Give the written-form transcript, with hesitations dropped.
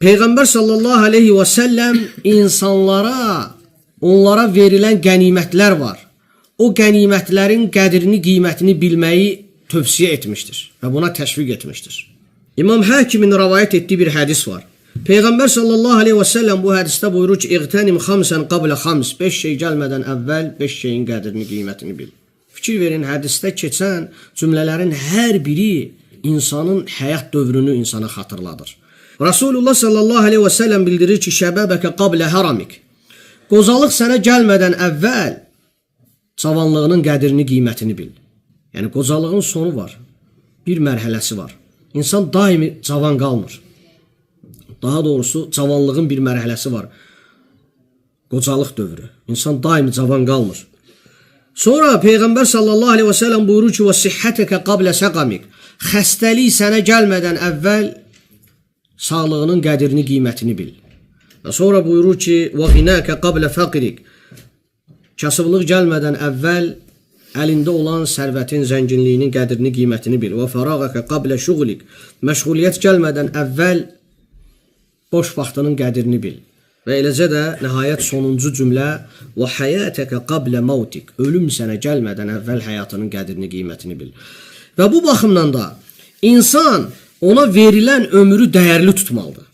Peygamber sallallahu aleyhi ve sellem insanlara, onlara verilen qənimətlər var. O qənimətlərin qədrini, qiymətini bilməyi tövsiyə etmiştir və buna təşviq etmiştir. İmam Hakimin rivayet etdiyi bir hədis var. Peygamber sallallahu aleyhi ve sellem bu hədisdə buyurur ki, İğtənim xamsən qablə xams, 5 şey gəlmədən əvvəl 5 şeyin qədrini, qiymətini bil. Fikir verin, hədisdə keçən cümlələrin hər biri insanın həyat dövrünü insana xatırladır. Rasulullah sallallahu aleyhi ve sellem bildirir ki, şəbəbəkə qablə haramik. Qozalıq sənə gəlmədən əvvəl cavanlığının qədrini, qiymətini bil. Yəni qocalığın sonu var, bir mərhələsi var. İnsan daimi cavan qalmır. Daha doğrusu cavanlığın bir mərhələsi var. Qocalıq dövrü. İnsan daimi cavan qalmır. Sonra Peygamber sallallahu aleyhi ve sellem buyurur ki, وَسِحَّتَكَ قَبْلَ سَقَمِكَ. Xəstəlik sənə gəlmədən əvvəl sağlığının qədrini, qiymətini bil. Və sonra buyurur ki, وَغِنَاكَ قَبْلَ فَقِرِكَ. Kasıblıq gəlmədən əvvəl əlində olan sərvətin, zənginliyinin qədrini, qiymətini bil. وَفَرَغَكَ قَبْلَ شُغُلِكَ. Məşğuliyyət gəlmədən əvvəl boş vaxtının qədrini bil. Və eləcə də nəhayət sonuncu cümlə وَحَيَاتَكَ قَبْلَ مَوْتِكَ. Ölüm sənə gəlmədən əvvəl həyatının qədrini, qiymətini bil. Və bu baxımdan da insan ona verilən ömrü dəyərli tutmalıdır.